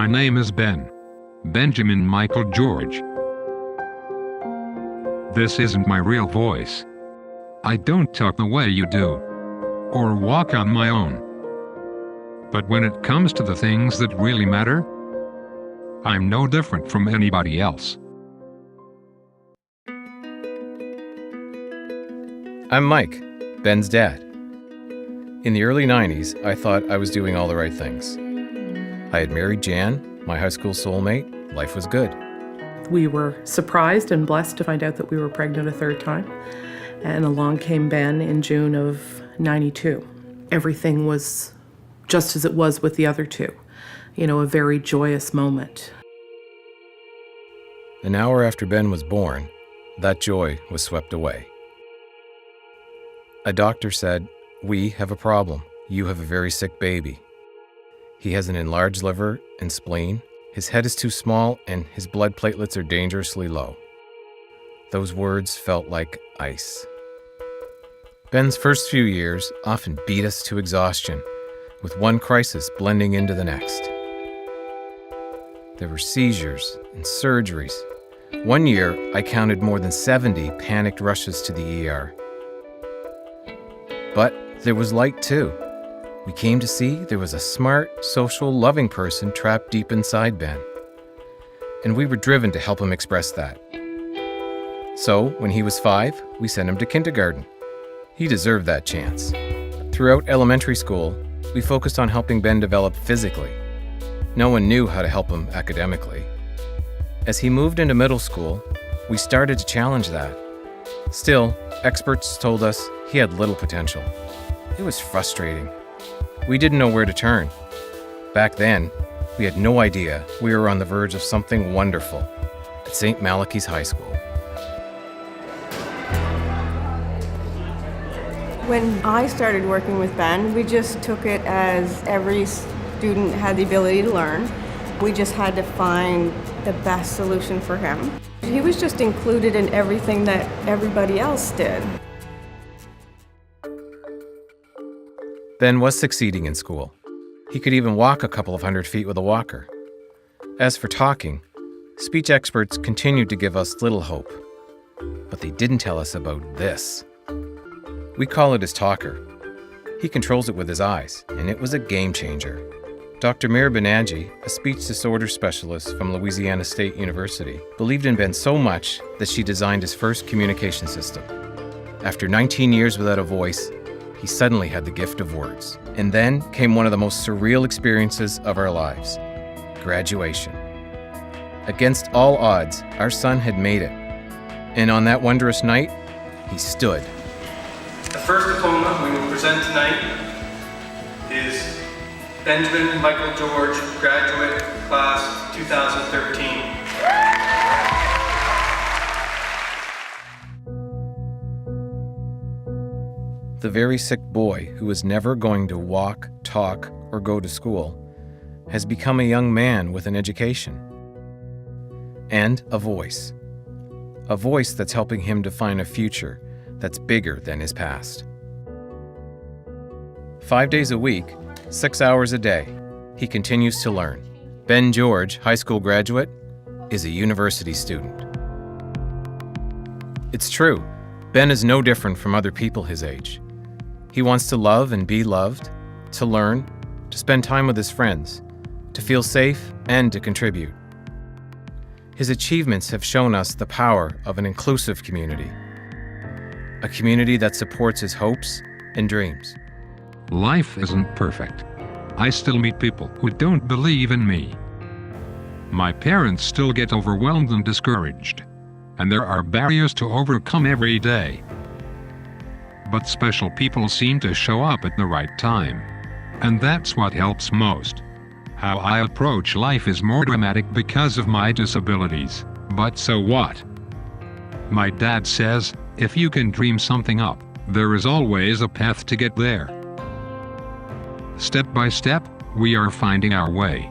My name is Ben. Benjamin Michael George. This isn't my real voice. I don't talk the way you do, or walk on my own. But when it comes to the things that really matter, I'm no different from anybody else. I'm Mike, Ben's dad. In the early 90s, I thought I was doing all the right things. I had married Jan, my high school soulmate. Life was good. We were surprised and blessed to find out that we were pregnant a third time. And along came Ben in June of '92. Everything was just as it was with the other two. A very joyous moment. An hour after Ben was born, that joy was swept away. A doctor said, "We have a problem. You have a very sick baby. He has an enlarged liver and spleen. His head is too small and his blood platelets are dangerously low." Those words felt like ice. Ben's first few years often beat us to exhaustion, with one crisis blending into the next. There were seizures and surgeries. One year, I counted more than 70 panicked rushes to the ER. But there was light too. We came to see there was a smart, social, loving person trapped deep inside Ben. And we were driven to help him express that. So, when he was 5, we sent him to kindergarten. He deserved that chance. Throughout elementary school, we focused on helping Ben develop physically. No one knew how to help him academically. As he moved into middle school, we started to challenge that. Still, experts told us he had little potential. It was frustrating. We didn't know where to turn. Back then, we had no idea we were on the verge of something wonderful at St. Malachy's High School. When I started working with Ben, we just took it as every student had the ability to learn. We just had to find the best solution for him. He was just included in everything that everybody else did. Ben was succeeding in school. He could even walk a couple of hundred feet with a walker. As for talking, speech experts continued to give us little hope. But they didn't tell us about this. We call it his talker. He controls it with his eyes, and it was a game changer. Dr. Mira Banerjee, a speech disorder specialist from Louisiana State University, believed in Ben so much that she designed his first communication system. After 19 years without a voice, he suddenly had the gift of words. And then came one of the most surreal experiences of our lives: graduation. Against all odds, our son had made it. And on that wondrous night, he stood. The first diploma we will present tonight is Benjamin Michael George, graduate class 2013. The very sick boy who was never going to walk, talk, or go to school has become a young man with an education and a voice. A voice that's helping him define a future that's bigger than his past. 5 days a week, 6 hours a day, he continues to learn. Ben George, high school graduate, is a university student. It's true, Ben is no different from other people his age. He wants to love and be loved, to learn, to spend time with his friends, to feel safe, and to contribute. His achievements have shown us the power of an inclusive community, a community that supports his hopes and dreams. Life isn't perfect. I still meet people who don't believe in me. My parents still get overwhelmed and discouraged, and there are barriers to overcome every day. But special people seem to show up at the right time. And that's what helps most. How I approach life is more dramatic because of my disabilities, but so what? My dad says, if you can dream something up, there is always a path to get there. Step by step, we are finding our way.